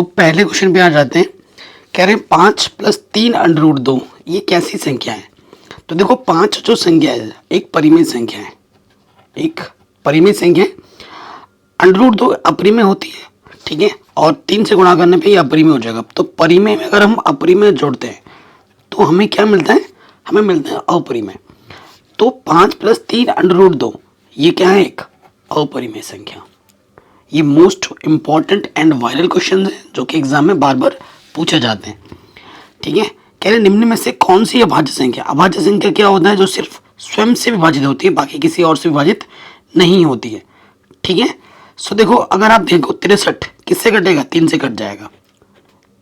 तो पहले क्वेश्चन पे आ जाते हैं। कह रहे हैं 5 + 3 √2 ये कैसी संख्या है। तो देखो 5 जो संख्या है एक परिमेय संख्या है, एक परिमेय संख्या है। √2 अपरिमेय होती है, ठीक है, और 3 से गुणा करने पे ये अपरिमेय हो जाएगा। तो परिमेय में अगर हम अपरिमेय जोड़ते हैं तो हमें क्या मिलता है, हमें मिलता है अपरिमेय। तो 5 + 3 √2 ये क्या है, एक अपरिमेय संख्या। ये most important and viral question है जो कि एग्जाम में बार बार पूछे जाते हैं, ठीक है। कह रहे निम्न में से कौन सी अभाज्य संख्या, अभाज्य संख्या क्या होता है, जो सिर्फ स्वयं से विभाजित होती है, बाकी किसी और से विभाजित नहीं होती है, ठीक है। सो देखो अगर आप देखो 63 किससे कटेगा, 3 से कट जाएगा,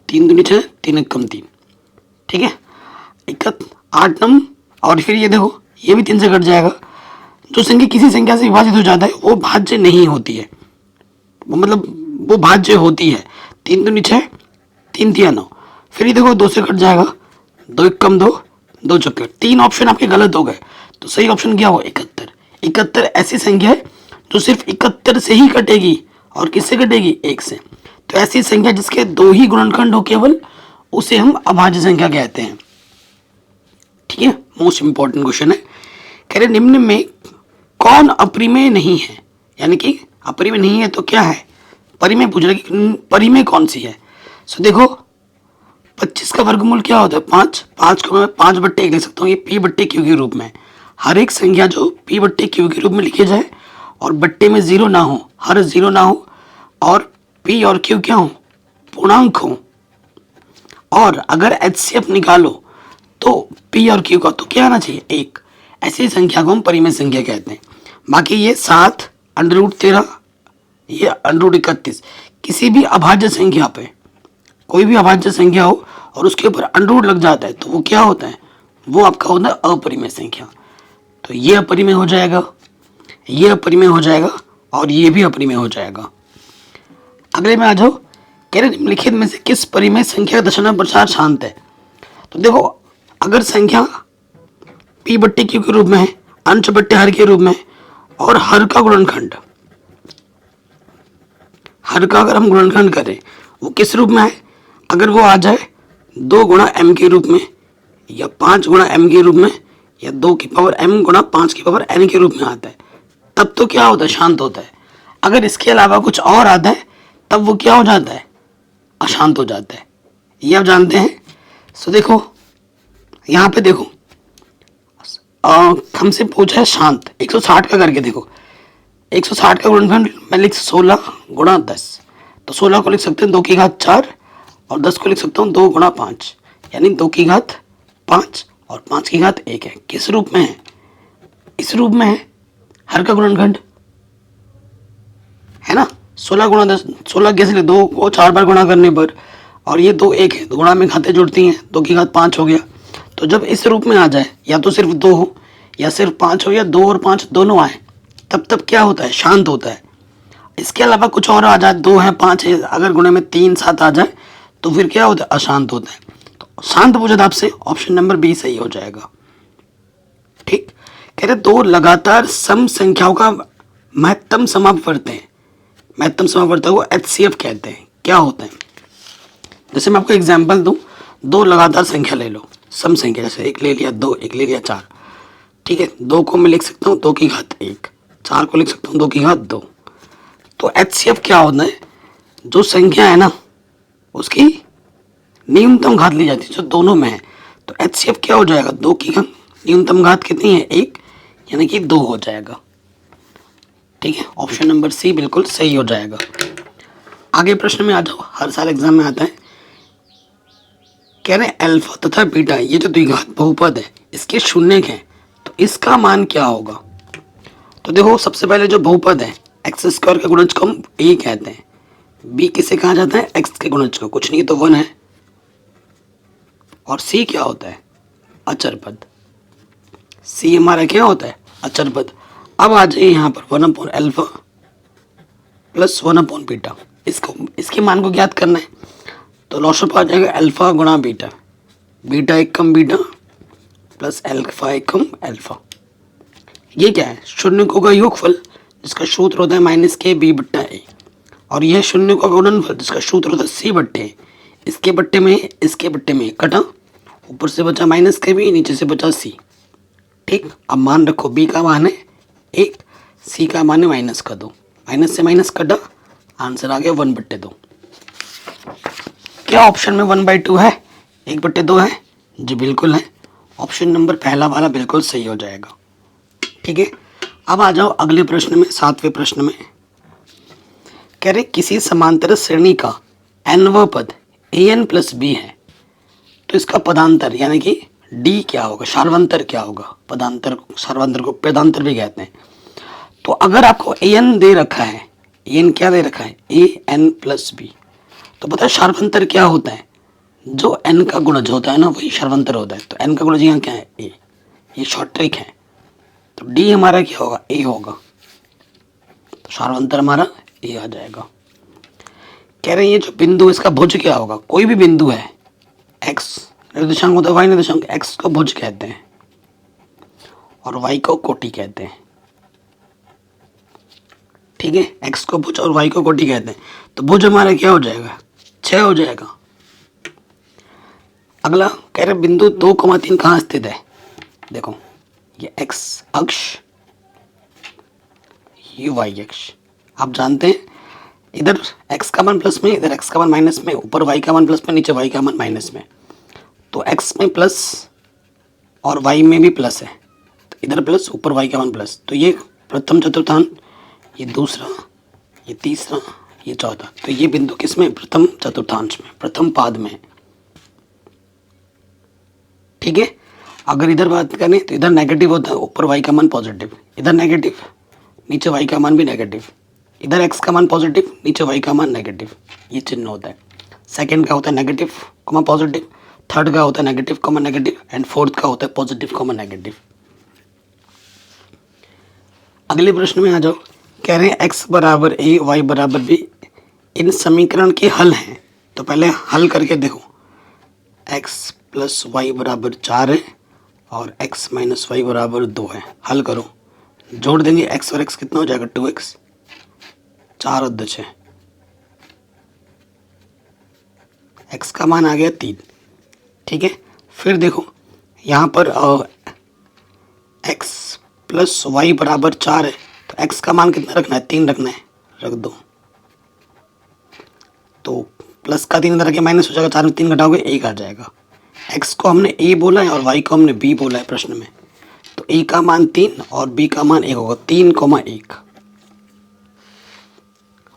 3 दूनी 6, 3 कम 3, ठीक है। 8 नम, और फिर ये देखो ये भी 3 से कट जाएगा। जो संख्या किसी संख्या से विभाजित हो जाता है वो भाज्य नहीं होती है, मतलब वो भाज्य होती है। 3 दूनी 6, 3 तिया 9, फिर ये देखो 2 से कट जाएगा, 2 1 कम 2, 2 चौके। 3 ऑप्शन आपके गलत हो गए, तो सही ऑप्शन क्या हो, 71। 71 ऐसी संख्या है जो सिर्फ 71 से ही कटेगी, और किससे कटेगी, 1 से। तो ऐसी संख्या जिसके 2 ही गुणनखंड हो केवल, उसे हम अभाज्य संख्या कहते हैं, ठीक है। मोस्ट इंपॉर्टेंट क्वेश्चन है। कह रहे निम्न में कौन अपरिमेय नहीं है, यानी कि अपरिमेय नहीं है तो क्या है, परिमेय पूछ रहा है कि परिमेय कौन सी है। सो देखो 25 का वर्गमूल क्या होता है, 5। 5 को मैं 5/1 लिख सकता हूँ, ये p/q के रूप में। हर एक संख्या जो p/q के रूप में लिखी जाए और बट्टे में 0 ना हो, हर 0 ना हो, और p और q क्या हो, पूर्णांक हो, और अगर HCF निकालो तो p और q का तो क्या आना चाहिए, 1। ऐसी संख्या को हम परिमेय संख्या कहते हैं। बाकी ये 7 √13, ये √31, किसी भी अभाज्य संख्या पे, कोई भी अभाज्य संख्या हो और उसके ऊपर अंडरूट लग जाता है तो वो क्या होता है, वो आपका होता है अपरिमेय संख्या। तो ये अपरिमेय हो जाएगा, ये अपरिमेय हो जाएगा, और ये भी अपरिमेय हो जाएगा। अगले में आ जाओ। कह रहे निम्नलिखित में से किस परिमेय संख्या का दशमलव प्रसार शांत है। तो देखो अगर संख्या p/q के रूप में है, अंश बट्टे हर के रूप में, और हर का गुणनखंड, हर का अगर हम गुणनखंड करें वो किस रूप में है, अगर वो आ जाए 2 × m के रूप में, या 5 × m के रूप में, या 2 की पावर m × 5 की पावर n के रूप में आता है, तब तो क्या होता है, शांत होता है। अगर इसके अलावा कुछ और आता है तब वो क्या हो जाता है, अशांत हो जाता है। ये आप जानते हैं। सो देखो यहाँ पे देखो हमसे पूछा है शांत, 160 का करके देखो। 160 का गुणनखंड मैं लिख 16 × 10, तो 16 को लिख सकते हैं 2 की घात 4, और 10 को लिख सकता हूँ 2 × 5, यानी 2 की घात 5 और 5 की घात 1 है। किस रूप में है, इस रूप में है, हर का गुणनखंड है ना। 16 × 10, 16 कैसे लिखे, 2 को 4 बार गुणा करने पर, और ये 2 1 है, तो गुणा में घातें जुड़ती हैं, 2 की घात 5 हो गया। तो जब इस रूप में आ जाए, या तो सिर्फ 2 हो, या सिर्फ 5 हो, या 2 और 5 दोनों आए, तब क्या होता है, शांत होता है। इसके अलावा कुछ और आ जाए, 2 है 5 है, अगर गुणे में 3 7 आ जाए तो फिर क्या होता है, अशांत होता है। तो शांत पूछा था आपसे, ऑप्शन नंबर बी सही हो जाएगा, ठीक। कह रहे 2 लगातार सम संख्याओं का महत्तम समापवर्त है, महत्तम समापवर्त को HCF कहते हैं। क्या होता है, जैसे मैं आपको एग्जाम्पल दूं, 2 लगातार संख्या ले लो, सम संख्या, जैसे 1 ले लिया, 2 1 ले लिया, 4, ठीक है। 2 को मैं लिख सकता हूँ 2 की घात 1, 4 को लिख सकता हूँ 2 की घात 2। तो HCF क्या होता है, जो संख्या है ना उसकी न्यूनतम घात ली जाती है जो दोनों में है। तो HCF क्या हो जाएगा, 2 की न्यूनतम घात कितनी है, 1, यानी कि 2 हो जाएगा, ठीक है। ऑप्शन नंबर सी बिल्कुल सही हो जाएगा। आगे प्रश्न में आ जाओ, हर साल एग्जाम में आता है। कह रहे अल्फा तथा बीटा ये जो द्विघात बहुपद है इसके शून्य है, तो इसका मान क्या होगा। तो देखो सबसे पहले जो बहुपद है x² का गुणज को हम a कहते हैं, b किसे कहा जाता है, x के गुणज को, कुछ नहीं तो 1 है, और c क्या होता है, अचर पद। c हमारा क्या होता है, अचर पद। अब आ जाइए यहाँ पर 1/α + 1/β, इसके मान को ज्ञात करना है। तो लॉसअप आ जाएगा अल्फा गुणा बीटा, बीटा 1 कम बीटा प्लस अल्फा 1 कम अल्फा। ये क्या है, शून्य का योगफल, जिसका सूत्र होता है -kb/a। और यह शून्य का गुणनफल जिसका सूत्र होता है सी बट्टे इसके बट्टे में कटा, ऊपर से बचा माइनस के बी, नीचे से बचा सी। ठीक, अब मान रखो बी का मान है 1, सी का मान है माइनस का 2, माइनस से माइनस कटा, आंसर आ गया 1/2। क्या ऑप्शन में 1/2 है, 1/2 है? जी बिल्कुल है, ऑप्शन नंबर पहला वाला बिल्कुल सही हो जाएगा। ठीक है, अब आ जाओ अगले प्रश्न में, 7वें प्रश्न में। कह रहे किसी समांतर श्रेणी का nवां पद an प्लस बी है, तो इसका पदांतर यानी कि d क्या होगा, सार्वंतर क्या होगा? पदांतर, सार्वंतर को पदांतर भी कहते हैं। तो अगर आपको an दे रखा है, an क्या दे रखा है, an प्लस बी, तो पता है सार्वंतर क्या होता है? जो n का गुणज होता है ना वही सार्वंतर होता है। तो n का गुणज यहाँ क्या है, a, ये शॉर्ट ट्रिक है। तो d हमारा क्या होगा, a होगा, तो सार्वंतर हमारा a आ जाएगा। कह रहे हैं ये जो बिंदु इसका भुज क्या होगा, कोई भी बिंदु है x निर्देशांक होता है, y निर्देशांक, x को भुज कहते हैं और y को कोटि कहते हैं। ठीक है, x को भुज और y को कोटि कहते हैं। तो भुज हमारा क्या हो जाएगा, 6 हो जाएगा। अगला कह रहे बिंदु 2,3 कहाँ स्थित है? देखो ये x अक्ष, ये y अक्ष। आप जानते हैं इधर x का मान प्लस में, इधर x का मान माइनस में, ऊपर y का मान प्लस में, नीचे y का मान माइनस में। तो x में प्लस और y में भी प्लस है, तो इधर प्लस, ऊपर y का मान प्लस। तो ये प्रथम चतुर्थांश, ये दूसरा, ये तीसरा, ये चौथा। तो ये बिंदु किस में, प्रथम चतुर्थांश में, प्रथम पाद में। ठीक है, अगर इधर बात करें तो इधर नेगेटिव होता है, ऊपर y का मान पॉजिटिव, इधर नेगेटिव, नीचे y का मान भी नेगेटिव, इधर x का मान पॉजिटिव, नीचे y का मान नेगेटिव, ये चिन्ह होता है। सेकंड का होता है नेगेटिव कॉमा पॉजिटिव, थर्ड का होता है negative comma negative, and fourth का होता है पॉजिटिव कॉमा नेगेटिव। अगले प्रश्न में आ जाओ। कह रहे हैं x बराबर a, y बराबर b इन समीकरण के हल हैं। तो पहले हल करके देखो, x प्लस वाई बराबर 4 है और x माइनस वाई बराबर 2 है। हल करो, जोड़ देंगे x और x कितना हो जाएगा, 2x, 4 और 2 6, x का मान आ गया 3। ठीक है, फिर देखो यहाँ पर x प्लस वाई बराबर 4 है, तो x का मान कितना रखना है, 3 रखना है, रख दो। तो प्लस का 3 रख के माइनस हो जाएगा, 4 में 3 घटाओगे 1 आ जाएगा। x को हमने a बोला है और y को हमने b बोला है प्रश्न में, तो a का मान 3 और b का मान 1 होगा, 3,1।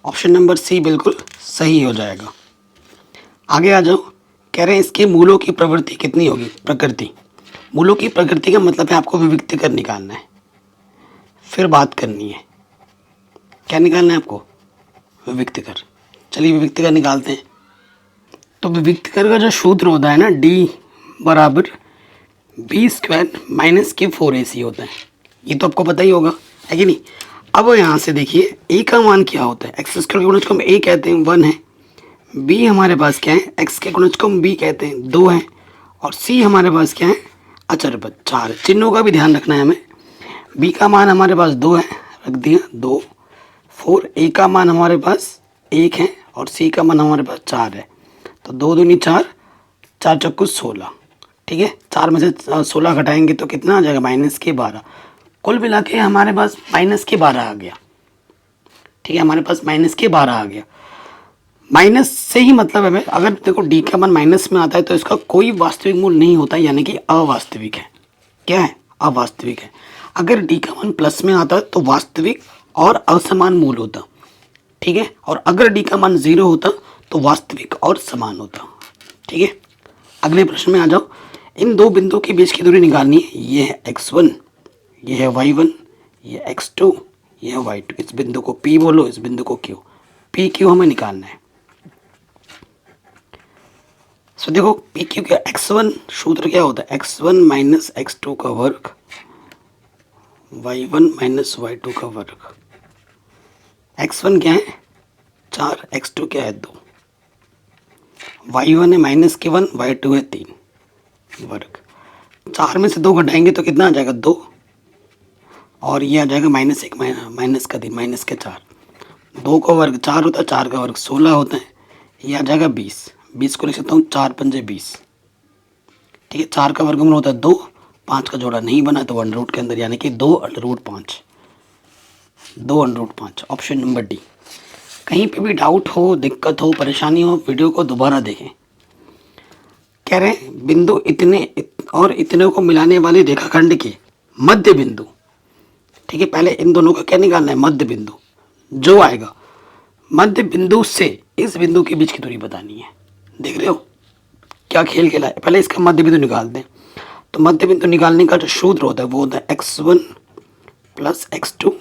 ऑप्शन नंबर सी बिल्कुल सही हो जाएगा। आगे आ जाओ। कह रहे हैं इसके मूलों की प्रवृत्ति कितनी होगी, प्रकृति। मूलों की प्रकृति का मतलब है आपको विविक्त कर निकालना है, फिर बात करनी है। क्या निकालना है आपको, विविक्त कर। चलिए विविक्त कर निकालते हैं। तो विविक्त कर का जो सूत्र होता है ना, d बराबर b² माइनस के 4ac होता है। ये तो आपको पता ही होगा, है कि नहीं। अब यहाँ से देखिए a का मान क्या होता है, x के गुणज को हम a कहते हैं 1 है, b हमारे पास क्या है, x के गुणज को हम b कहते हैं 2 है, और c हमारे पास क्या है, अचर पद 4। चिन्हों का भी ध्यान रखना है हमें। b का मान हमारे पास 2 है, रख दिया 2, 4, a का मान हमारे पास 1 है और c का मान हमारे पास 4 है। तो 2 दूनी 4, 4 चौको 16। ठीक है, 4 में से 16 घटाएंगे तो कितना आ जाएगा, -12। कुल मिला के हमारे पास -12 आ गया। ठीक है, हमारे पास -12 आ गया। माइनस से ही मतलब है, अगर देखो d का मान माइनस में आता है तो इसका कोई वास्तविक मूल नहीं होता, यानी कि अवास्तविक है। क्या है, अवास्तविक है। अगर d का मान प्लस में आता है तो वास्तविक और असमान मूल होता। ठीक है, और अगर d का मान 0 होता तो वास्तविक और समान होता। ठीक है, अगले प्रश्न में आ जाओ। इन दो बिंदुओं के बीच की दूरी निकालनी है। ये है x1, ये है y1, ये है x2, ये है y2। इस बिंदु को P बोलो, इस बिंदु को Q। पी क्यू हमें निकालना है। सो देखो पी क्यू का x1 सूत्र क्या होता है, x1 माइनस x2 का वर्ग, y1 माइनस y2 का वर्ग। x1 क्या है 4, x2 क्या है 2, y1 है -1, y2 है 3 वर्ग। 4 में से 2 घटाएंगे तो कितना आ जाएगा 2, और ये आ जाएगा -1 माइनस का 3 माइनस के 4। 2 का वर्ग 4 होता है, 4 का वर्ग 16 होता है, ये आ जाएगा 20। 20 को लिख सकता हूँ 4 पंजे 20। ठीक है, 4 का वर्गमूल होता है 2, 5 का जोड़ा नहीं बना तो अंडर रूट के अंदर, यानी कि 2 under root 5, 2 under root 5, option number D. कहीं पे भी डाउट हो, दिक्कत हो, परेशानी हो, वीडियो को दोबारा देखें। कह रहे हैं बिंदु इतने और इतने को मिलाने वाले रेखाखंड के मध्य बिंदु। ठीक है, पहले इन दोनों का क्या निकालना है, मध्य बिंदु जो आएगा, मध्य बिंदु से इस बिंदु के बीच की दूरी बतानी है। देख रहे हो क्या खेल खेला है। पहले इसका मध्य बिंदु निकालते हैं। तो मध्य बिंदु निकालने का जो सूत्र होता है वो होता है x1 प्लस x2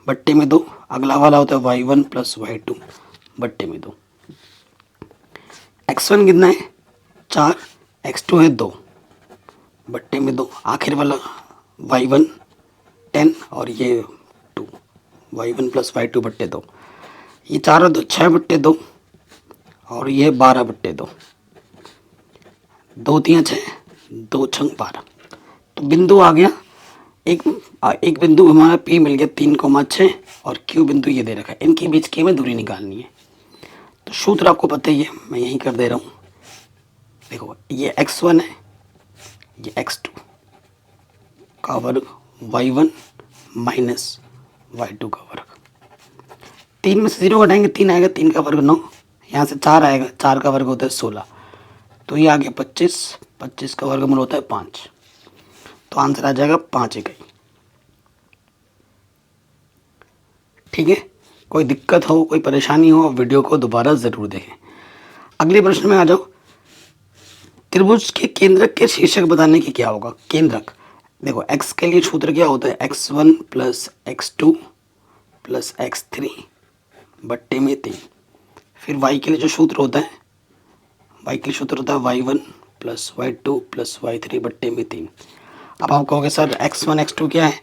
बट्टे में 2। अगला वाला होता है y1 प्लस y2 बट्टे में 2। x1 कितना है 4, x2 है 2 बट्टे में 2। आखिर वाला y1 10 और ये 2, y1 प्लस y2 बट्टे 2। ये 4 और 2 6 बट्टे 2 और ये 12 बट्टे 2। 2 3 6, 2 6 12। तो बिंदु आ गया एक बिंदु हमारा P मिल गया 3,6 और Q बिंदु ये दे रखा है। इनके बीच की हमें दूरी निकालनी है। तो सूत्र आपको पता ही है, मैं यहीं कर दे रहा हूँ। देखो ये x1 है, ये x2 का वर्ग, y1 माइनस y2 का वर्ग। 3 में से 0 घटाएंगे 3 आएगा, 3 का वर्ग 9, यहाँ से 4 आएगा, 4 का वर्ग होता है 16, तो ये आ गया 25, 25 का वर्गमूल होता है 5, तो आंसर आ जाएगा 5 इकाई। ठीक है, कोई दिक्कत हो, कोई परेशानी हो, वीडियो को दोबारा ज़रूर देखें। अगले प्रश्न में आ जाओ। त्रिभुज के केंद्रक के शीर्षक बताने की क्या होगा। केंद्रक देखो, x के लिए सूत्र क्या होता है, x1 plus x2 plus x3 बट्टे में 3। फिर y के लिए जो सूत्र होता है, y के लिए सूत्र होता है y1 plus y2 plus y3 बट्टे में 3। अब आप कहोगे सर x1 x2 क्या है,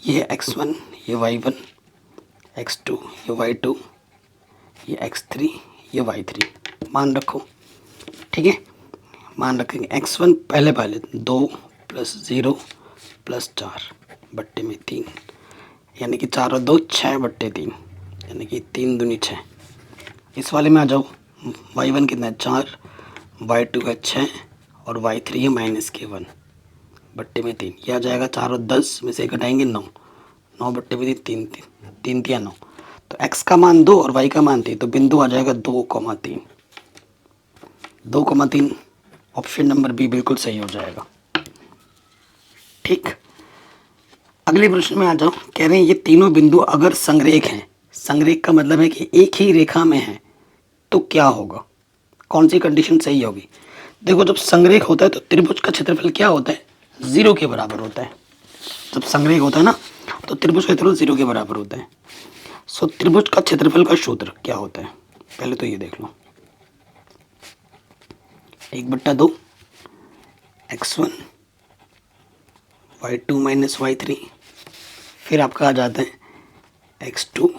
ये x1 ये y1, x2 ये y2, ये x3 ये y3 मान रखो। ठीक है, मान रखेंगे x1 पहले 2 प्लस 0 प्लस 4 बट्टे में 3, यानी कि 4 और 2 6 बट्टे 3, यानी कि 3 दूनी 6। इस वाले में आ जाओ, y1 कितना है 4, y2 है 6 और y3 है -1 बट्टे में 3। यह आ जाएगा 4 और 10 में से घटाएंगे 9, 9 बट्टे में 3, 3 3 9। तो x का मान 2 और y का मान 3, तो बिंदु आ जाएगा 2,3, 2,3। ऑप्शन नंबर बी बिल्कुल सही हो जाएगा। ठीक, अगले प्रश्न में आ जाओ। कह रहे हैं ये तीनों बिंदु अगर संरेख हैं, संरेख का मतलब है कि एक ही रेखा में है, तो क्या होगा, कौन सी कंडीशन सही होगी। देखो जब संरेख होता है तो त्रिभुज का क्षेत्रफल क्या होता है, 0 के बराबर होता है। जब संरेख होता है ना, तो त्रिभुज का क्षेत्रफल 0 के बराबर होता है। सो त्रिभुज का क्षेत्रफल का सूत्र क्या होता है, पहले तो ये देख लो, 1/2 x1 y2 माइनस y3, फिर आपका आ जाता है x2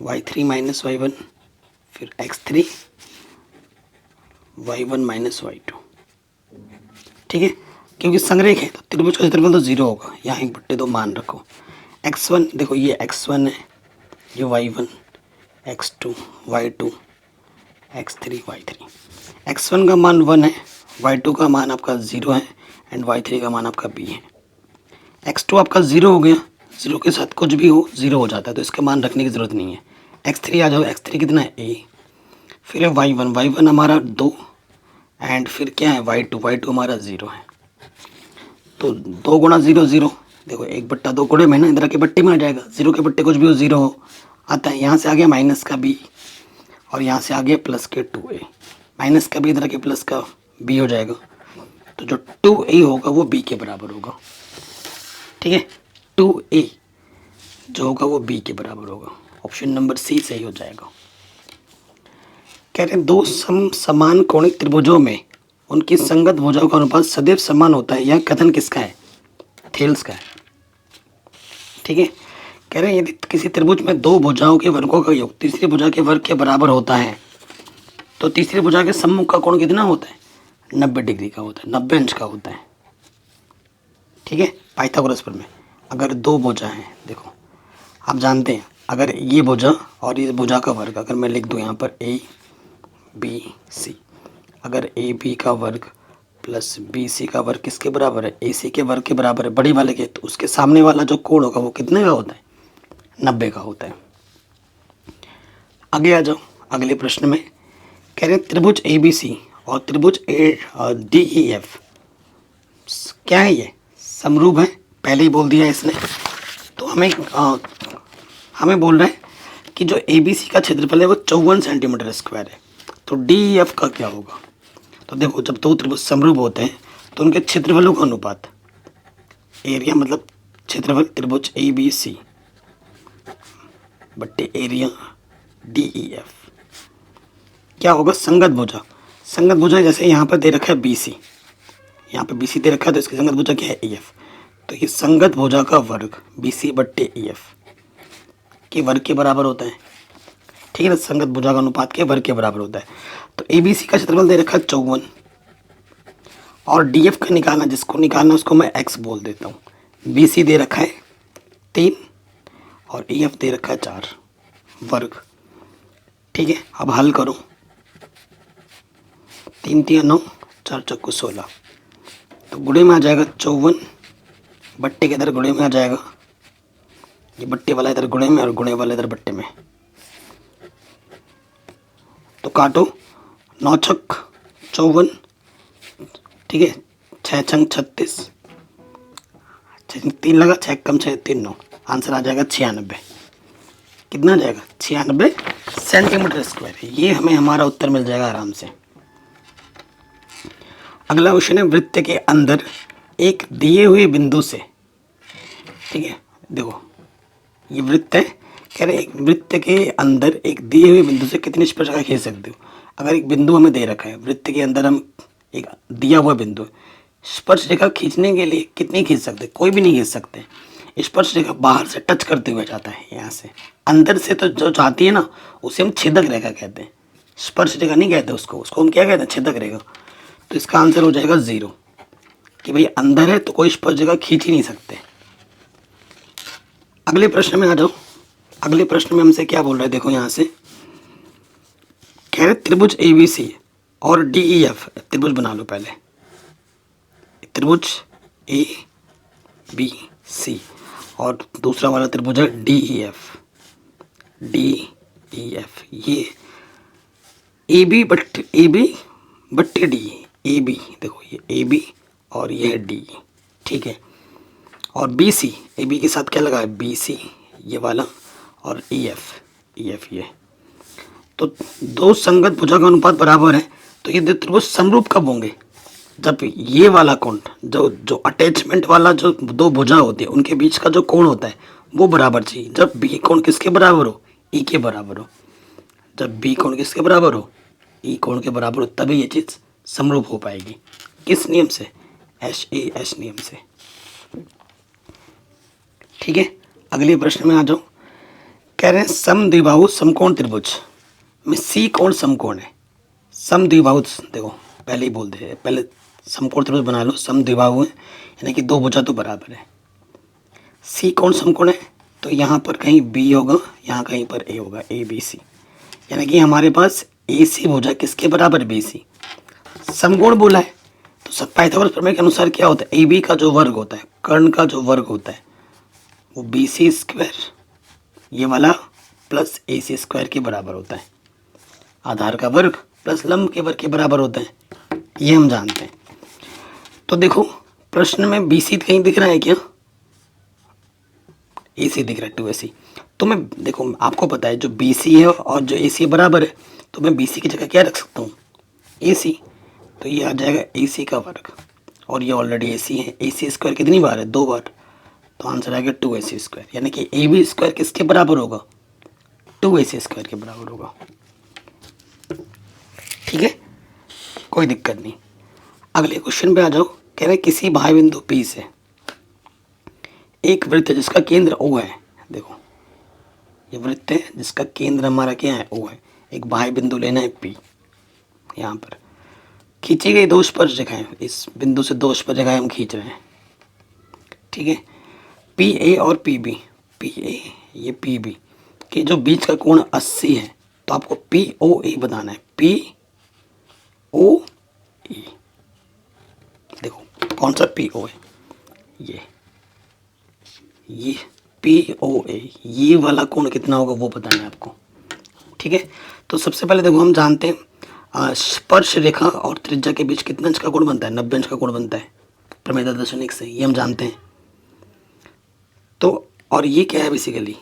y3 माइनस y1, फिर x3 y1 माइनस y2। ठीक है, क्योंकि संरेख है तो त्रिभुज का क्षेत्रफल तो 0 होगा, यहाँ 1/2 मान रखो। x1 देखो ये x1 है, ये y1, x2 y2, x3 y3। x1 का मान 1 है, y2 का मान आपका 0 है एंड y3 का मान आपका b है। x2 आपका 0 हो गया, 0 के साथ कुछ भी हो 0 हो जाता है, तो इसका मान रखने की ज़रूरत नहीं है। x3 आ जाओ, x3 कितना है a, फिर है y1, y1 हमारा 2 एंड फिर क्या है y2, y2 हमारा 0 है। तो 2 गुणा 0 0, देखो 1/2 गुणे में ना इधर के बट्टे में आ जाएगा, 0 के बट्टे कुछ भी हो 0 हो आता है। यहाँ से आ गया माइनस का b और यहाँ से आ गया प्लस के 2a, माइनस का b इधर के प्लस का b हो जाएगा, तो जो 2a होगा वो b के बराबर होगा। ठीक है, 2a जो होगा वो b के बराबर होगा। ऑप्शन नंबर सी सही हो जाएगा। कह रहे हैं दो समान कोणिक त्रिभुजों में उनकी संगत भुजाओं का अनुपात सदैव समान होता है, यह कथन किसका है, थेल्स का है। ठीक है, कह रहे हैं यदि किसी त्रिभुज में दो भुजाओं के वर्गों का योग तीसरी भुजा के वर्ग के बराबर होता है, तो तीसरी भुजा के सम्मुख का कोण कितना होता है, 90 डिग्री का होता है, 90 अंश का होता है। ठीक है, पाइथागोरस प्रमेय। अगर दो भुजा हैं, देखो आप जानते हैं अगर ये भुजा और ये भुजा का वर्ग अगर मैं लिख दूँ यहाँ पर ए बी सी, अगर ए बी का वर्ग प्लस बी सी का वर्ग किसके बराबर है, ए सी के वर्ग के बराबर है, बड़ी वाले के, तो उसके सामने वाला जो कोण होगा वो कितने का होता है, 90 का होता है। आगे आ जाओ अगले प्रश्न में, कह रहे हैं त्रिभुज ए बी सी और त्रिभुज ए डी ई एफ क्या है, ये समरूप है, पहले ही बोल दिया इसने। तो हमें बोल रहा है कि जो ए बी सी का क्षेत्रफल है वो 54 सेंटीमीटर स्क्वायर है, तो डी ई एफ का क्या होगा। तो देखो जब दो त्रिभुज समरूप होते हैं तो उनके क्षेत्रफलों का अनुपात, एरिया मतलब क्षेत्रफल त्रिभुज ए बी सी बट्टे एरिया डी ई एफ क्या होगा, संगत भुजा। संगत भुजा जैसे यहाँ पर दे रखा है बी सी, यहाँ पे बी सी दे रखा है तो इसकी संगत भुजा क्या है, ई एफ। तो ये संगत भुजा का वर्ग बी सी बट्टे ई एफ के वर्ग के बराबर होता है, ठीक है ना, संगत भुजा का अनुपात के वर्ग के बराबर होता है। तो ए बी सी का क्षेत्रफल दे रखा है 54 और डी एफ का निकालना, जिसको निकालना उसको मैं एक्स बोल देता हूँ। बी सी दे रखा है 3 और ई एफ दे रखा है 4 वर्ग, ठीक है। अब हल करो, 3 3 9 4 चौको 16, तो गुणे में आ जाएगा 54, बट्टे के इधर गुणे में आ जाएगा, ये बट्टे वाला इधर गुणे में और गुणे वाला इधर बट्टे में, तो काटो 9 छक 54, ठीक है, 6 छंग 36, 3 लगा, 6 कम 6 3 9, आंसर आ जाएगा 96। कितना आ जाएगा, 96 सेंटीमीटर स्क्वायर। ये हमें हमारा उत्तर मिल जाएगा आराम से। अगला क्वेश्चन है वृत्त के अंदर एक दिए हुए बिंदु से, ठीक है, देखो ये वृत्त है, कह रहे एक वृत्त के अंदर एक दिए हुए बिंदु से कितनी स्पर्शरेखा खींच सकते हो। अगर एक बिंदु हमें दे रखा है, वृत्त के अंदर हम एक दिया हुआ बिंदु, स्पर्शरेखा खींचने के लिए कितनी खींच सकते, कोई भी नहीं खींच सकते। स्पर्शरेखा बाहर से टच करते हुए जाता है, यहाँ से अंदर से तो जो जाती है ना उसे हम छेदक रेखा कहते हैं, स्पर्शरेखा नहीं कहते उसको हम क्या कहते हैं, छेदक रेखा। तो इसका आंसर हो जाएगा 0 कि भाई अंदर है तो कोई स्पर्शरेखा खींच ही नहीं सकते। अगले प्रश्न में आ जाओ। अगले प्रश्न में हमसे क्या बोल रहे हैं, देखो यहाँ से कह रहे त्रिभुज ए बी सी और डी ई एफ, त्रिभुज बना लो पहले, त्रिभुज ए बी सी और दूसरा वाला त्रिभुज है D E F, D E F, ये ए बी बट्टे डी, ए बी देखो ये ए बी और ये है डी, ठीक है, और बी सी, ए बी के साथ क्या लगा है बी सी ये वाला, और ई एफ ये, तो दो संगत भुजा का अनुपात बराबर है। तो ये त्रिभुज समरूप कब होंगे, जब ये वाला कोण जो अटैचमेंट वाला जो दो भुजा होती है उनके बीच का जो कोण होता है वो बराबर चाहिए। जब बी कोण किसके बराबर हो, ई के बराबर हो, जब बी कोण किसके बराबर हो, ई कोण के बराबर हो, तभी ये चीज़ समरूप हो पाएगी। किस नियम से, एच नियम से, ठीक है। अगले प्रश्न में आ जाओ, कह रहे हैं समद्विबाहु समकोण त्रिभुज में सी कोण समकोण है। समद्विबाहु देखो पहले ही बोल दे, पहले समकोण त्रिभुज बना लो, समद्विबाहु है यानी कि दो भुजा तो बराबर है। सी कोण समकोण है तो यहाँ पर कहीं बी होगा, यहाँ कहीं पर ए होगा, ए बी सी, यानी कि हमारे पास ए सी भुजा किसके बराबर, बी सी। समकोण बोला है तो पाइथागोरस प्रमेय के अनुसार क्या होता है, ए बी का जो वर्ग होता है, कर्ण का जो वर्ग होता है वो बी सी स्क्वायर ये वाला प्लस ए सी स्क्वायर के बराबर होता है। आधार का वर्ग प्लस लंब के वर्ग के बराबर होता है, ये हम जानते हैं। तो देखो प्रश्न में बी सी कहीं दिख रहा है क्या, ए सी दिख रहा है, 2AC। तो मैं देखो आपको पता है जो बी सी है और जो ए सी बराबर है, तो मैं बी सी की जगह क्या रख सकता हूँ, ए सी, तो ये आ जाएगा ए सी का वर्ग, और ये ऑलरेडी ए सी है, ए सी स्क्वायर कितनी बार है, 2 बार, तो आंसर आएगा 2AC स्क्वायर, यानी कि ए बी स्क्वायर किसके बराबर होगा, 2AC स्क्वायर के बराबर होगा, ठीक है, कोई दिक्कत नहीं। अगले क्वेश्चन पे आ जाओ, कह रहे किसी भाई बिंदु P से एक वृत्त है जिसका केंद्र O है। देखो ये वृत्त है जिसका केंद्र हमारा क्या है, O है। एक बाह्य बिंदु लेना है P, यहाँ पर खींची गई 2 स्पर्शरेखाएं, इस बिंदु से 2 स्पर्शरेखाएं हम खींच रहे हैं, ठीक है, PA और PB, PA ये PB, कि जो बीच का कोण 80 है तो आपको पी ओ ई बताना है, पी ओ ई। देखो कौन सा पी ओ है, ये पी ओ ए, ये वाला कोण कितना होगा वो बताना है आपको। ठीक है, तो सबसे पहले देखो हम जानते हैं स्पर्श रेखा और त्रिज्या के बीच कितने अंश का कोण बनता है, 90 अंश का कोण बनता है प्रमेय दार्शनिक से, ये हम जानते हैं। तो और ये क्या है, बेसिकली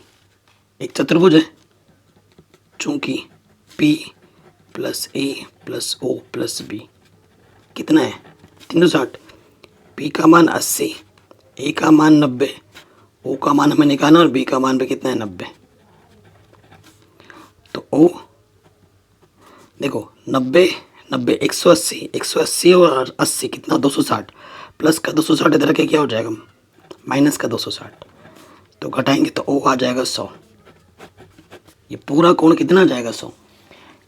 एक चतुर्भुज है, चूंकि P प्लस ए प्लस ओ प्लस बी कितना है 360, P का मान 80, ए का मान 90, ओ का मान हमें निकालना और बी का मान भी कितना है 90। तो ओ देखो 90 90 180 और 80 कितना 260, प्लस का 260 इधर के क्या हो जाएगा माइनस का 260, तो घटाएंगे तो ओ आ जाएगा 100। ये पूरा कोण कितना आ जाएगा 100।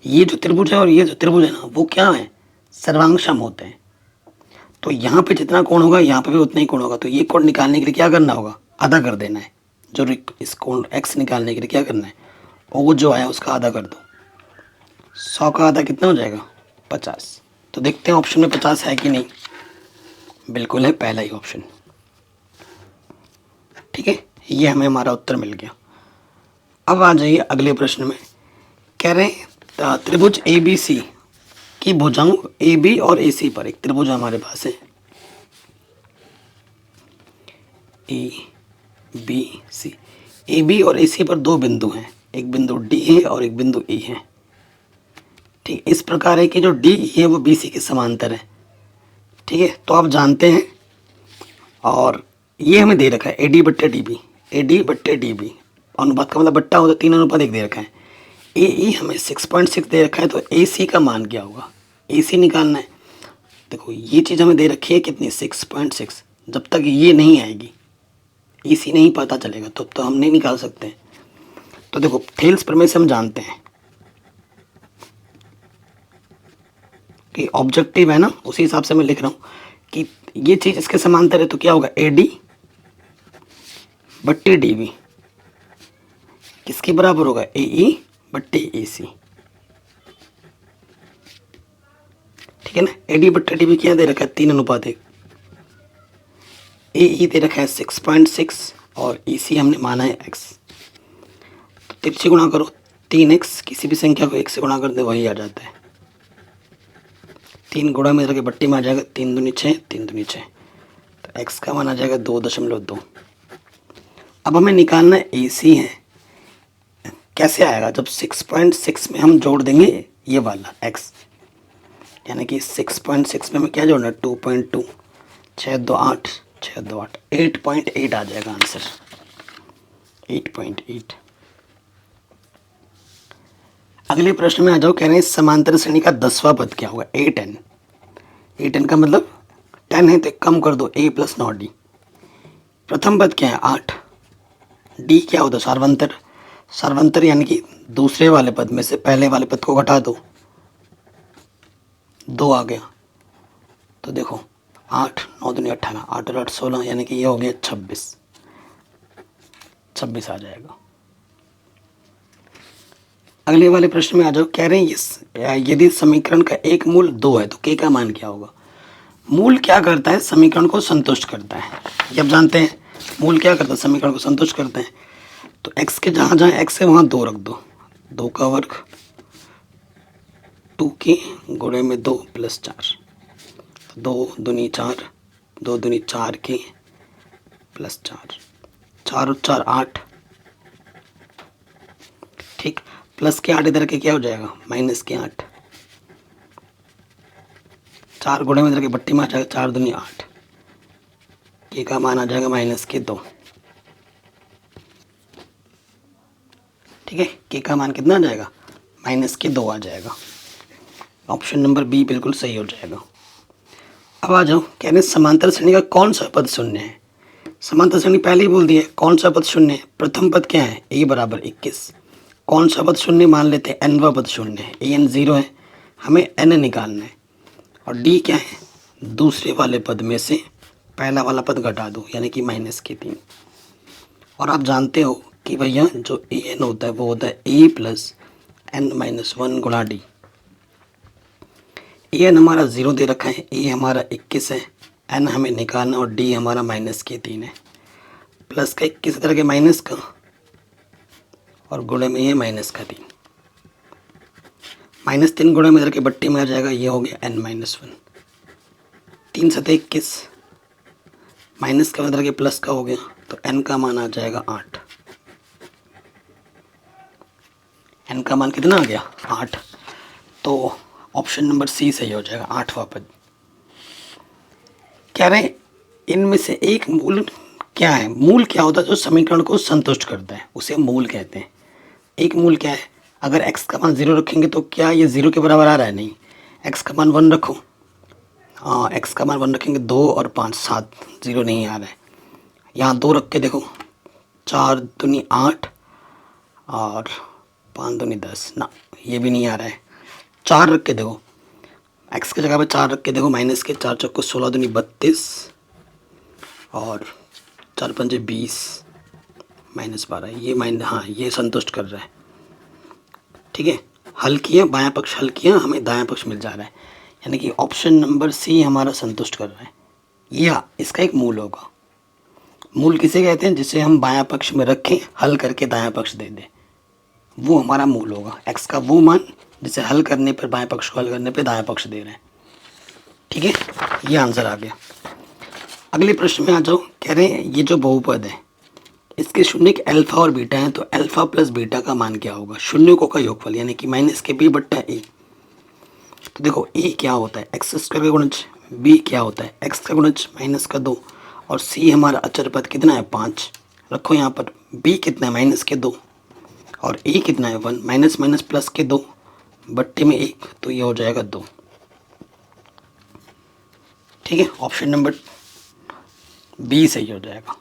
ये जो त्रिभुज है और ये जो त्रिभुज है ना वो क्या है, सर्वांग सम होते हैं। तो यहाँ पे जितना कोण होगा यहाँ पे भी उतना ही कोण होगा। तो ये कोण निकालने के लिए क्या करना होगा, आधा कर देना है। जो इस कोण x निकालने के लिए क्या करना है, ओ जो है उसका आधा कर दो। 100 का आधा कितना हो जाएगा 50। तो देखते हैं ऑप्शन में 50 है कि नहीं, बिल्कुल है, पहला ही ऑप्शन। ठीक है, ये हमें हमारा उत्तर मिल गया। अब आ जाइए अगले प्रश्न में। कह रहे हैं त्रिभुज ए बी सी की भुजाओं ए बी और ए सी पर, एक त्रिभुज हमारे पास है A B C, A B और ए सी पर दो बिंदु हैं, एक बिंदु डी है और एक बिंदु ई है। ठीक, इस प्रकार है कि जो डी ई है वो बी सी के समांतर है। ठीक है, तो आप जानते हैं, और ये हमें दे रखा है ए डी बट्टे डी बी, ए डी बट्टे डी बी, अनुपात का मतलब बट्टा होता है, 3:1 दे रखा है। ए ई हमें 6.6 दे रखा है, तो ए सी का मान क्या होगा, ए सी निकालना है। देखो ये चीज़ हमें दे रखी है कितनी 6.6, जब तक ये नहीं आएगी ए सी नहीं पता चलेगा तब तो हम नहीं निकाल सकते। तो देखो थेल्स प्रमेय से हम जानते हैं कि ऑब्जेक्टिव है ना, उसी हिसाब से मैं लिख रहा हूँ कि ये चीज़ इसके समांतर है, तो क्या होगा ए डी बट्टे डी बी किसके बराबर होगा, ए ई बट्टे ए सी। ठीक है ना, ए डी बट्टे डी बी क्या दे रखा है 3:1, ए ई दे रखा है 6.6 और ई सी हमने माना है x। तो 3 से गुणा करो, 3x, किसी भी संख्या को 1 से गुणा कर दे वही आ जाता है। 3 गुणा में इधर के बट्टी में आ जाएगा 3 दूनी 6, 3 दूनी 6, तो x का मान आ जाएगा 2.2। अब हमें निकालना ए सी है, कैसे आएगा, जब 6.6 में हम जोड़ देंगे ये वाला x, यानी कि 6.6 में हमें क्या जोड़ना है 2.2, 6 2 8, 6 2 8, 8.8 आ जाएगा आंसर, 8.8। अगले प्रश्न में आ जाओ। कह रहे हैं समांतर श्रेणी का 10वां पद क्या होगा, a10। a10 का मतलब 10 है तो कम कर दो a प्लस 9d। प्रथम पद क्या है 8, d क्या होता है सार्वंतर, सार्वंतर यानी कि दूसरे वाले पद में से पहले वाले पद को घटा दो, 2 आ गया। तो देखो 8 9 दूनी 18, 8 और 8 16, यानी कि ये हो गया 26 आ जाएगा। अगले वाले प्रश्न में आ जाओ। कह रहे हैं यदि समीकरण का एक मूल 2 है तो k का मान क्या होगा। मूल क्या करता है, समीकरण को संतुष्ट करता है, ये आप जानते हैं। मूल क्या करता है, समीकरण को संतुष्ट करते हैं। तो x के जहाँ जहाँ x है वहाँ 2 रख दो, 2 का वर्ग 2 के गुणे में 2 प्लस 4, 2 दूनी 4, 2 दूनी 4 के प्लस 4, 4 और 4 8। ठीक, प्लस के 8 इधर के क्या हो जाएगा माइनस के 8, 4 गुणे में इधर के बट्टी में आ जाएगा 4 दूनी 8, के का मान आ जाएगा माइनस के 2। ठीक है, के का मान कितना आ जाएगा माइनस के 2 आ जाएगा। ऑप्शन नंबर बी बिल्कुल सही हो जाएगा। अब आ जाओ। कह रहे हैं समांतर श्रेणी का कौन सा पद शून्य है। समांतर श्रेणी पहले ही बोल दिया कौन सा पद शून्य है। प्रथम पद क्या है a बराबर 21, कौन सा पद शून्य मान लेते हैं n पद शून्य है, an 0 है, हमें n निकालना है। और d क्या है दूसरे वाले पद में से पहला वाला पद घटा दो, यानी कि -3। और आप जानते हो कि भैया जो ए एन होता है वो होता है ए प्लस एन माइनस वन गुणा डी। ए एन हमारा 0 दे रखा है, ए हमारा 21 है, एन हमें निकालना और डी हमारा माइनस के 3 है। प्लस का 21 तरह के माइनस का और गुणे में ये माइनस का 3, -3 गुणे में इधर के बट्टे में आ जाएगा, ये हो गया n माइनस 1। 3 सतह 21, माइनस का इधर के प्लस का हो गया, तो n का मान आ जाएगा 8। n का मान कितना आ गया 8, तो ऑप्शन नंबर सी सही हो जाएगा, 8वां पद। कह रहे हैं इनमें से एक मूल क्या है, मूल क्या होता है जो समीकरण को संतुष्ट करता है, उसे मूल कहते हैं। एक मूल क्या है, अगर x का मान 0 रखेंगे तो क्या ये 0 के बराबर आ रहा है, नहीं, x का मान 1 रखो, हाँ x का मान 1 रखेंगे, 2 और 5 7, 0 नहीं आ रहा है। यहाँ 2 रख के देखो, 4 दूनी 8 और 5 दूनी 10, ना ये भी नहीं आ रहा है। 4 रख के देखो, x की जगह पे 4 रख के देखो, माइनस के 4 चौको 16 दूनी 32 और 4 पंजे 20 -12, ये हाँ ये संतुष्ट कर रहा है। ठीक है, हल किया, बायां पक्ष हल किया, हमें दायां पक्ष मिल जा रहा है, यानी कि ऑप्शन नंबर सी हमारा संतुष्ट कर रहा है। या इसका एक मूल होगा। मूल किसे कहते हैं, जिसे हम बायां पक्ष में रखें, हल करके दायां पक्ष दे दें, वो हमारा मूल होगा। एक्स का वो मान जिसे हल करने पर, बाएं पक्ष को हल करने पर दायां पक्ष दे रहे हैं। ठीक है, ये आंसर आ गया। अगले प्रश्न में आ जाओ। कह रहे हैं ये जो बहुपद है इसके शून्य के अल्फा और बीटा है, तो अल्फा प्लस बीटा का मान क्या होगा, शून्यों का योगफल, यानी कि माइनस के बी बट्टा ए। तो देखो ए क्या होता है, एक्स स्क्वायर का गुणज, बी क्या होता है, एक्स का गुणज माइनस का 2, और सी हमारा अचर पद कितना है 5 रखो यहाँ पर। बी कितना है माइनस के 2 और ए कितना है 1, माइनस माइनस प्लस के 2 बट्टे में 1, तो ये हो जाएगा 2। ठीक है, ऑप्शन नंबर बी सही हो जाएगा।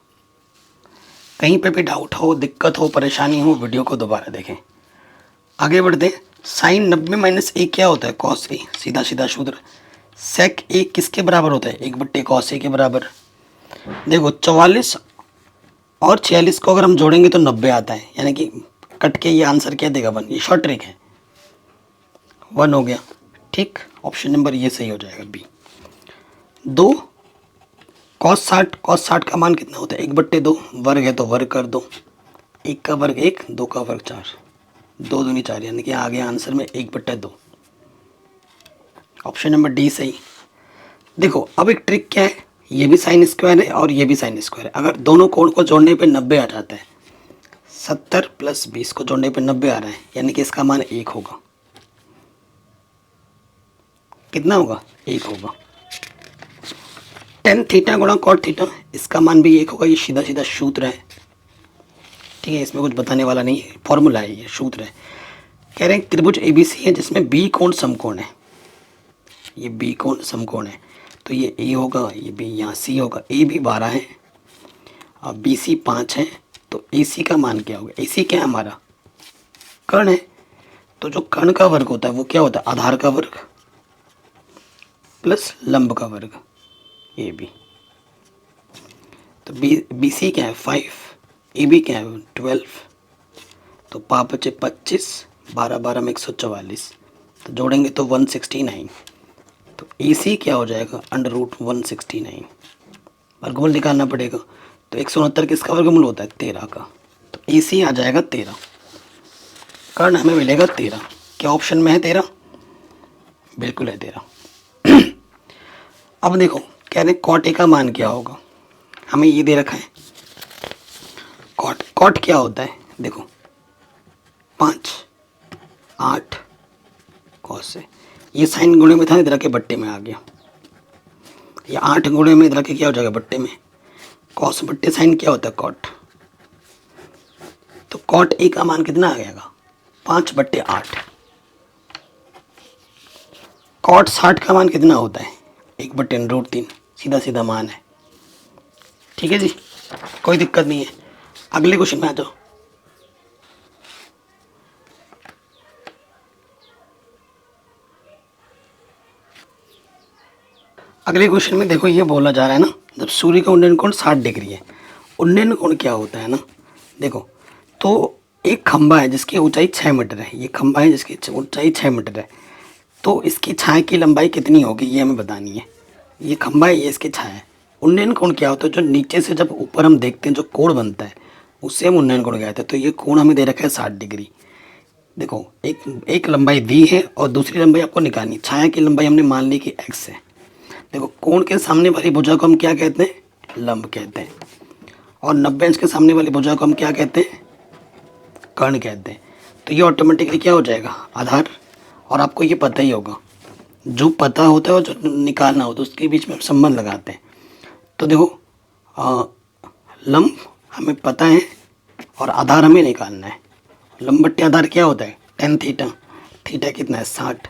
कहीं पे भी डाउट हो, दिक्कत हो, परेशानी हो, वीडियो को दोबारा देखें। आगे बढ़ते हैं। साइन 90 माइनस ए क्या होता है, कॉस ए, सीधा सीधा सूत्र। सेक ए किसके बराबर होता है, 1/cos ए के बराबर। देखो 44 और 46 को अगर हम जोड़ेंगे तो 90 आता है, यानी कि कट के ये आंसर क्या देगा 1, ये शॉर्ट ट्रिक है, 1 हो गया। ठीक, ऑप्शन नंबर ये सही हो जाएगा बी। 2 cos 60 का मान कितना होता है, 1/2, वर्ग है तो वर्ग कर दो, 1 का वर्ग 1, 2 का वर्ग 4, 2 दूनी 4, यानी कि आ गया आंसर में 1/2। ऑप्शन नंबर डी सही। देखो अब एक ट्रिक क्या है, ये भी साइन स्क्वायर है और ये भी साइन स्क्वायर है, अगर दोनों कोण को जोड़ने पे 90 आ जाता है, 70 + 20 को जोड़ने पे 90 आ रहा है, यानी कि इसका मान 1 होगा। कितना होगा, 1 होगा। tan थीटा गुणा cot थीटा, इसका मान भी 1 होगा, ये सीधा सीधा सूत्र है। ठीक है, इसमें कुछ बताने वाला नहीं है, फॉर्मूला है, ये सूत्र है। कह रहे हैं त्रिभुज ABC है जिसमें बी कोण समकोण है, ये बी कोण समकोण है, तो ये ए होगा, ये बी, यहाँ सी होगा, ए भी 12 है और BC 5 है, तो AC का मान क्या होगा, AC क्या है हमारा कर्ण है, तो जो कर्ण का वर्ग होता है वो क्या होता है, आधार का वर्ग प्लस लंब का वर्ग, ए बी। तो BC क्या है 5, AB क्या है 12, तो 5 बचे 25, 12 12 में 144, तो जोड़ेंगे तो 169, तो AC क्या हो जाएगा √169, वर्गमूल निकालना पड़ेगा, तो 169 किसका वर्गमूल होता है 13 का, तो AC आ जाएगा 13, कर्ण हमें मिलेगा 13। क्या ऑप्शन में है 13, बिल्कुल है 13। अब देखो कह रहे कॉट ए का मान क्या होगा, हमें ये दे रखा है कॉट क्या होता है, देखो 5 8 कॉस है, ये साइन गुणे में था, इधर के बट्टे में आ गया, ये 8 गुणे में इधर के क्या हो जाएगा बट्टे में, कॉस बट्टे साइन क्या होता है कॉट, तो कॉट ए का मान कितना आ जाएगा 5/8। कॉट 60 का मान कितना होता है 1/√3, सीधा सीधा मान है। ठीक है जी, कोई दिक्कत नहीं है। अगले क्वेश्चन में आ जाओ। अगले क्वेश्चन में देखो ये बोला जा रहा है ना, जब सूर्य का उन्नयन कोण 60 डिग्री है, उन्नयन कोण क्या होता है ना, देखो तो एक खंभा है जिसकी ऊंचाई 6 मीटर है, ये खंभा है जिसकी ऊंचाई 6 मीटर है, तो इसकी छाया की लंबाई कितनी होगी ये हमें बतानी है। ये खंभा है, ये इसकी छाया है। उन्नयन कोण क्या होता है, जो नीचे से जब ऊपर हम देखते हैं जो कोण बनता है उससे हम उन्नयन कोण कहते हैं। तो ये कोण हमें दे रखा है 60 डिग्री। देखो एक लंबाई दी है और दूसरी लंबाई आपको निकालनी। छाया की लंबाई हमने मान ली कि x है। देखो कोण के सामने वाली भुजा को हम क्या कहते हैं, लंब कहते हैं, और 90 अंश के सामने वाली भुजा को हम क्या कहते हैं, कर्ण कहते हैं। तो ये ऑटोमेटिकली क्या हो जाएगा, आधार। और आपको ये पता ही होगा, जो पता होता है और जो निकालना होता है उसके बीच में संबंध लगाते हैं। तो देखो लंब हमें पता है और आधार हमें निकालना है। लंब बट्टे आधार क्या होता है, tan थीटा। थीटा कितना है, 60।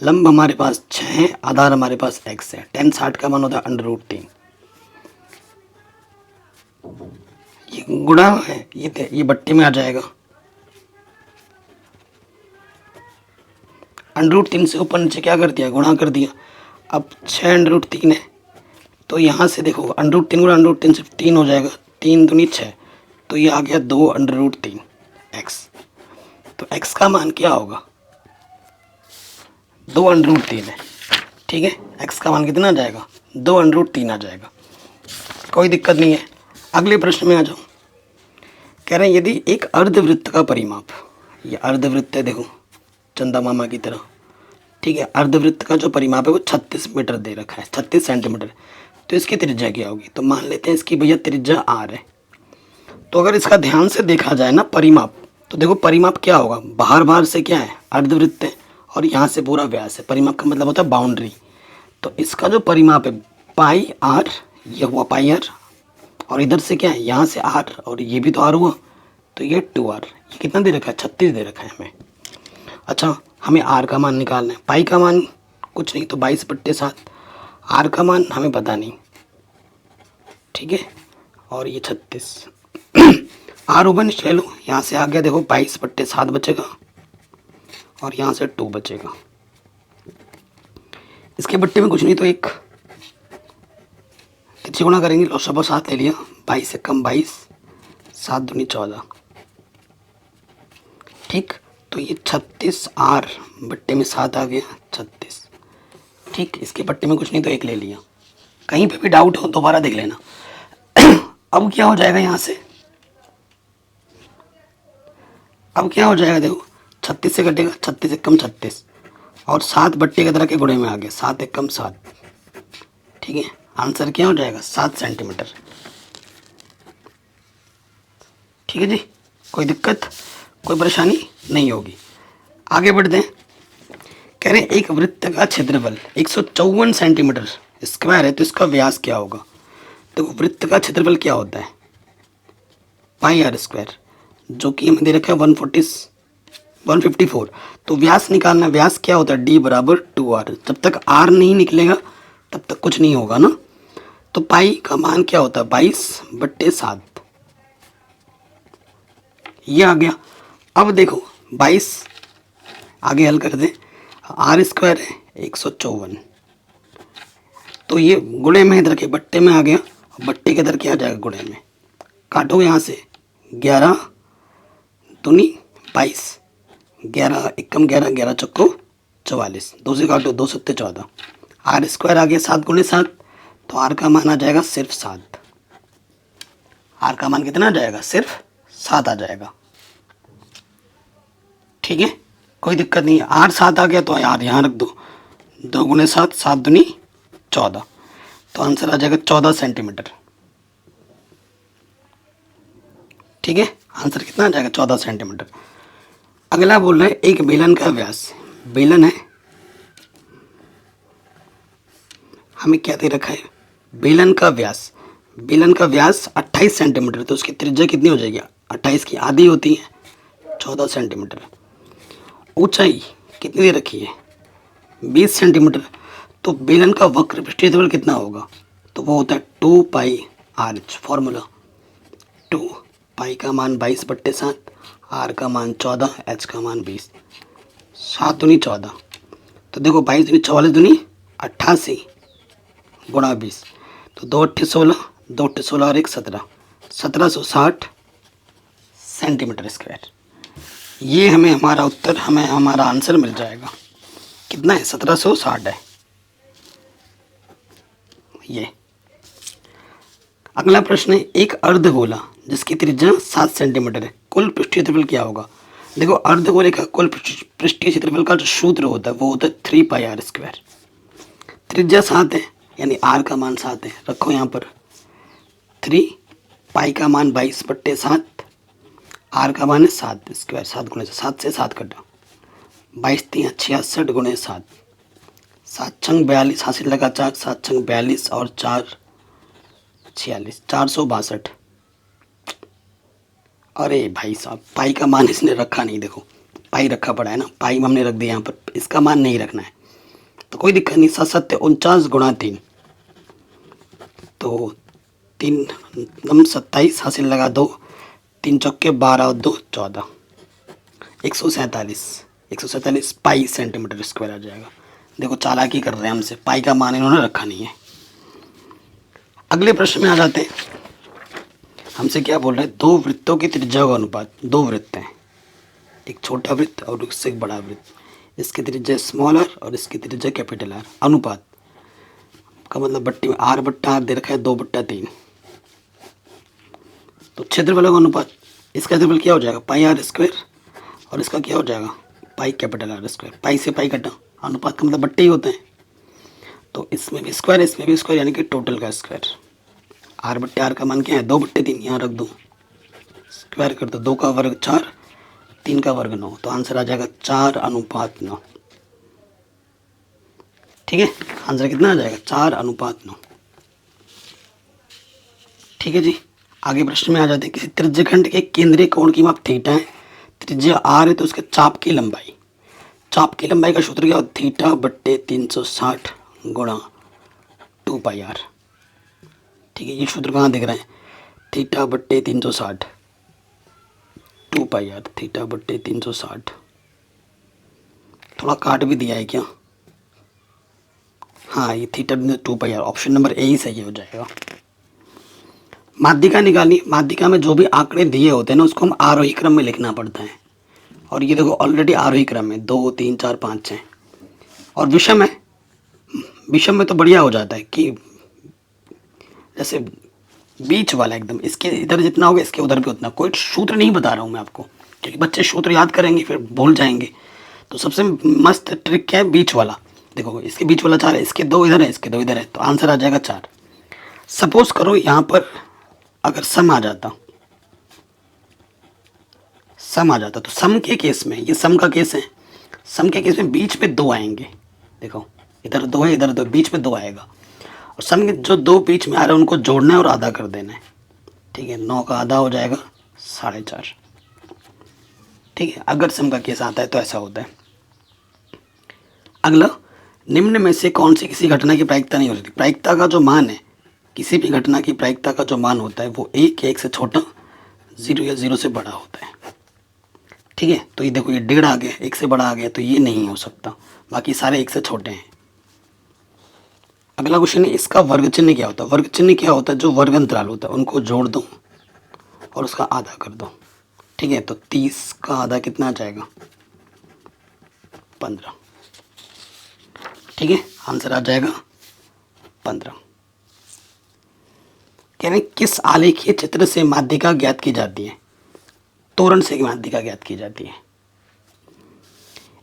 लंब हमारे पास 6 है, आधार हमारे पास x है। tan 60 का मान होता है √3। ये गुणा है, ये बट्टे में आ जाएगा। √3 से ऊपर नीचे क्या कर दिया, गुणा कर दिया। अब 6 √3 है, तो यहाँ से देखो √3 गुणा √3 से 3 हो जाएगा, 3 दूनी 6, तो ये आ गया 2 √3 x। तो x का मान क्या होगा, 2 √3 है, ठीक है। x का मान कितना आ जाएगा, 2 √3 आ जाएगा, कोई दिक्कत नहीं है। अगले प्रश्न में आ जाओ। कह रहे हैं यदि एक अर्धवृत्त का परिमाप, ये अर्धवृत्त है देखो चंदा मामा की तरह, ठीक है। अर्धवृत्त का जो परिमाप है वो 36 मीटर दे रखा है, 36 सेंटीमीटर। तो इसकी त्रिज्या क्या होगी, तो मान लेते हैं इसकी भैया त्रिज्या r है। तो अगर इसका ध्यान से देखा जाए ना परिमाप, तो देखो परिमाप क्या होगा, बाहर से क्या है, अर्धवृत्त है, और यहाँ से पूरा व्यास है। परिमाप का मतलब होता है बाउंड्री। तो इसका जो परिमाप है पाई r, ये हुआ पाई r, और इधर से क्या है, यहाँ से r, और ये भी तो r हुआ, तो ये 2r। ये कितना दे रखा है, 36 दे रखा है हमें। अच्छा हमें r का मान निकालना है। पाई का मान कुछ नहीं तो 22/7, r का मान हमें पता नहीं, ठीक है। और ये 36 r ओवन ले लो, यहाँ से आ गया देखो 22/7 बचेगा, और यहाँ से 2 बचेगा। इसके बट्टे में कुछ नहीं तो एक तिरछी गुणा करेंगे, लौसा 7 ले लिया, 22 से कम 22, 7 दूनी 14, ठीक। तो ये 36 r बट्टे में 7 आ गया 36, ठीक। इसके बट्टे में कुछ नहीं तो एक ले लिया। कहीं पे भी डाउट हो दोबारा देख लेना। अब क्या हो जाएगा, यहाँ से अब क्या हो जाएगा, देखो 36 से कटेगा, 36 से कम 36, और 7 बट्टे की तरह के गुणे में आ गया, 7 एक कम 7, ठीक है। आंसर क्या हो जाएगा, 7 सेंटीमीटर, ठीक है जी। कोई दिक्कत, कोई परेशानी नहीं होगी। आगे बढ़ते हैं। कह रहे हैं एक वृत्त का क्षेत्रफल 154 सेंटीमीटर स्क्वायर है, तो इसका व्यास क्या होगा। तो वृत्त का क्षेत्रफल क्या होता है, पाई r स्क्वायर, जो कि हमें दे रखा है 154। तो व्यास निकालना, व्यास क्या होता है, d = 2r। जब तक r नहीं निकलेगा तब तक कुछ नहीं होगा ना। तो पाई का मान क्या होता है, 22/7, ये आ गया। अब देखो 22 आगे हल कर दें, r स्क्वायर है 154, तो ये गुणे में इधर के बट्टे में आ गया, बट्टे के इधर क्या आ जाएगा, गुणे में। काटो यहाँ से, 11 दूनी 22, 11 एकम 11, 11 चक्को 44, 2 से काटो 2 सत्ते 14, r स्क्वायर आ गया 7 × 7, तो r का मान आ जाएगा सिर्फ 7। r का मान कितना आ जाएगा, सिर्फ 7 आ जाएगा, ठीक है। कोई दिक्कत नहीं है। r 7 आ गया तो यार यहाँ रख दो, 2 × 7, 7 दूनी 14, तो आंसर आ जाएगा 14 सेंटीमीटर, ठीक है। आंसर कितना आ जाएगा, 14 सेंटीमीटर। अगला बोल रहा है एक बेलन का व्यास, बेलन है, हमें क्या दे रखा है, बेलन का व्यास, बेलन का व्यास 28 सेंटीमीटर, तो उसकी त्रिज्या कितनी हो जाएगी, 28 की आधी होती है, 14 सेंटीमीटर। ऊंचाई कितनी दे रखी है, 20 सेंटीमीटर। तो बेलन का वक्र पृष्ठीय क्षेत्रफल कितना होगा, तो वो होता है 2 पाई RH। फॉर्मूला 2 पाई का मान 22/7, r का मान 14, h का मान 20, 7 दूनी 14, तो देखो 22 दूनी 44 दूनी 88 गुणा 20, तो 2 8 16, 2 8 16 और 1 17, 1760 सेंटीमीटर स्क्वायर। ये हमें हमारा उत्तर, हमें हमारा आंसर मिल जाएगा। कितना है? 1760 है ये। अगला प्रश्न है, एक अर्धगोला जिसकी त्रिज्या 7 सेंटीमीटर है, कुल पृष्ठीय क्षेत्रफल क्या होगा? देखो, अर्धगोले का कुल पृष्ठीय क्षेत्रफल का जो सूत्र होता है वो होता है 3πr²। त्रिज्या 7 है, यानी r का मान 7 है, रखो यहाँ पर 3, पाई का मान 22/7, r का मान है 7 स्क्वायर, 7 गुणे 7 से 7 कटा, 22 3 66 गुणे 7, 7 छंग 42, हासिल लगा 4, 7 छंग 42 और 4 46, 462। अरे भाई साहब, पाई का मान इसने रखा नहीं, देखो पाई रखा पड़ा है ना, पाई हमने रख दिया यहाँ पर, इसका मान नहीं रखना है तो कोई दिक्कत नहीं। 7 7 49 गुणा 3, तो 3 नम 27, हासिल लगा 2, 3 चौके 12 और 2 14, 147 पाई सेंटीमीटर स्क्वायर आ जाएगा। देखो चालाकी कर रहे हैं हमसे, पाई का मान इन्होंने रखा नहीं है। अगले प्रश्न में आ जाते हैं। हमसे क्या बोल रहे हैं? दो वृत्तों की त्रिज्या का अनुपात। दो वृत्त हैं, एक छोटा वृत्त और उससे एक बड़ा वृत्त, इसकी त्रिज्या स्मॉल r और इसकी त्रिज्या कैपिटल R। अनुपात का मतलब बट्टी में r/r दे रखा है 2/3, तो क्षेत्रफल का अनुपात, इसका क्षेत्रफल क्या हो जाएगा? πr² और इसका क्या हो जाएगा? Pi capital R²। पाई से पाई कटा, अनुपात का मतलब बट्टे ही होते हैं, तो इसमें भी स्क्वायर इसमें भी स्क्वायर, यानी कि टोटल का स्क्वायर। r/r का मान क्या है? 2/3, यहाँ रख दो, स्क्वायर कर दो, 2 का वर्ग 4, 3 का वर्ग 9, तो आंसर आ जाएगा 4:9। ठीक है, आंसर कितना आ जाएगा? 4:9। ठीक है जी। आगे प्रश्न में आ जाते हैं, किसी त्रिज्यखंड के केंद्रीय कोण की माप थीटा है, त्रिज्या r है, तो उसके चाप की लंबाई, चाप की लंबाई का सूत्र क्या होता है? θ/360 गुणा 2πr। ठीक है, ये सूत्र कहाँ दिख रहा है? θ/360 2πr, θ/360। थोड़ा काट भी दिया है क्या? हाँ, ये θ/2πr, ऑप्शन नंबर ए ही सही हो जाएगा। माध्यिका निकाली। माध्यिका में जो भी आंकड़े दिए होते हैं ना, उसको हम आरोही क्रम में लिखना पड़ता है, और ये देखो ऑलरेडी आरोही क्रम में 2 3 4 5 है। और विषम है, विषम में तो बढ़िया हो जाता है कि जैसे बीच वाला एकदम, इसके इधर जितना होगा इसके उधर भी उतना। कोई सूत्र नहीं बता रहा हूँ मैं आपको, क्योंकि बच्चे सूत्र याद करेंगे फिर भूल जाएंगे। तो सबसे मस्त ट्रिक क्या है? बीच वाला। देखो इसके बीच वाला 4 है, इसके 2 इधर है, इसके 2 इधर है, तो आंसर आ जाएगा 4। सपोज करो यहाँ पर अगर सम आ जाता, तो सम के केस में, ये सम का केस है, सम के केस में बीच में 2 आएंगे। देखो इधर 2 है, इधर 2, बीच में 2 आएगा, और सम के जो 2 बीच में आ रहे हैं उनको जोड़ना है और आधा कर देना है। ठीक है, 9 का आधा हो जाएगा 4.5। ठीक है, अगर सम का केस आता है तो ऐसा होता है। अगला, निम्न में से कौन सी किसी घटना की प्रायिकता नहीं हो सकती? प्रायिकता का जो मान है, किसी भी घटना की प्रायिकता का जो मान होता है वो 1 या 1 से छोटा, 0 या 0 से बड़ा होता है। ठीक है, तो ये देखो ये 1.5 आ गया, 1 से बड़ा आ गया, तो ये नहीं हो सकता, बाकी सारे 1 से छोटे हैं। अगला क्वेश्चन है, इसका वर्ग चिन्ह क्या होता है? वर्ग चिन्ह क्या होता है? जो वर्ग अंतराल होता है उनको जोड़ दो और उसका आधा कर दो। ठीक है, तो 30 का आधा कितना आ जाएगा? 15। ठीक है, आंसर आ जाएगा 15। कह रहे किस आलेखीय चित्र से माध्यिका ज्ञात की जाती है? तोरण से माध्यिका ज्ञात की जाती है।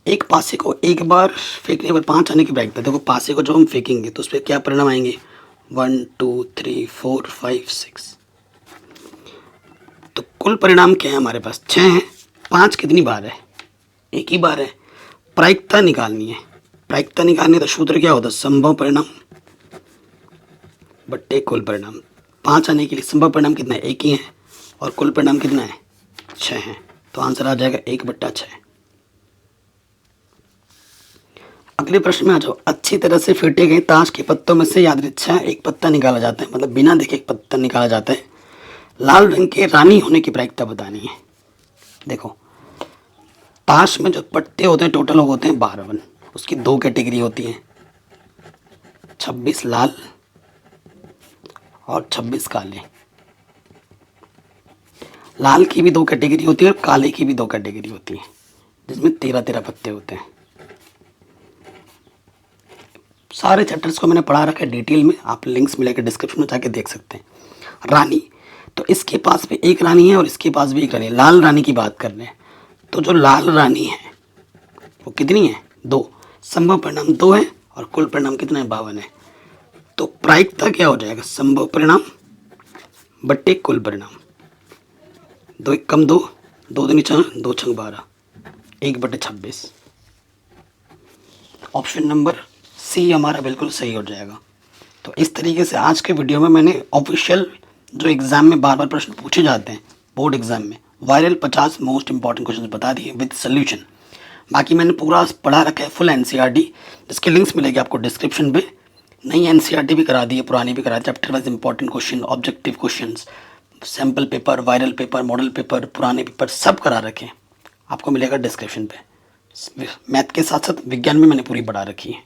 एक पासे को एक बार फेंकने पर 5 आने की प्रायिकता। देखो पासे को जो हम फेंकेंगे तो उस पर क्या परिणाम आएंगे? 1 2 3 4 5 6। तो कुल परिणाम क्या है हमारे पास? 6 है। 5 कितनी बार है? एक ही बार है। प्रायिकता निकालनी है। प्रायिकता निकालनी है तो सूत्र क्या होता है? संभव परिणाम बट्टे कुल परिणाम। 5 आने के लिए संभव परिणाम कितना है? एक ही है, और कुल परिणाम कितना है? 6 है, तो आंसर आ जाएगा 1/6। अगले प्रश्न में आ जाओ। अच्छी तरह से फेंटे गए ताश के पत्तों में से यादृच्छा एक पत्ता निकाला जाता है, मतलब बिना देखे एक पत्ता निकाला जाता है। लाल रंग के रानी होने की प्रायिकता बतानी है। देखो ताश में जो पत्ते होते हैं टोटल होते हैं 52। उसकी 2 कैटेगरी होती है, 26 लाल और 26 काले। लाल की भी 2 कैटेगरी होती है और काले की भी 2 कैटेगरी होती है, जिसमें 13-13 पत्ते होते हैं। सारे चैप्टर्स को मैंने पढ़ा रखा है डिटेल में, आप लिंक्स मिलेगा डिस्क्रिप्शन में जाके देख सकते हैं। रानी, तो इसके पास भी एक रानी है और इसके पास भी एक रानी है। लाल रानी की बात कर रहे हैं, तो जो लाल रानी है वो कितनी है? 2। संभव परिणाम 2 है और कुल परिणाम कितना है? 52 है। तो प्रायिकता क्या हो जाएगा? संभव परिणाम बट्टे कुल परिणाम। 2 एक कम 2, 2 दूनी 4, 2 छंग 12, 1/26। ऑप्शन नंबर सी हमारा बिल्कुल सही हो जाएगा। तो इस तरीके से आज के वीडियो में मैंने ऑफिशियल जो एग्ज़ाम में बार बार प्रश्न पूछे जाते हैं बोर्ड एग्जाम में, वायरल 50 मोस्ट इंपॉर्टेंट क्वेश्चन बता दिए विद सोल्यूशन। बाकी मैंने पूरा पढ़ा रखा है फुल एनसीईआरटी, जिसके लिंक्स मिलेगी आपको डिस्क्रिप्शन पे। नई एनसीईआरटी भी करा दी है, पुरानी भी करा दी, chapter wise important question, objective question, sample paper, viral paper, model paper, पुराने पेपर सब करा रखे हैं, आपको मिलेगा डिस्क्रिप्शन पे। मैथ के साथ साथ विज्ञान में मैंने पूरी पढ़ा रखी है।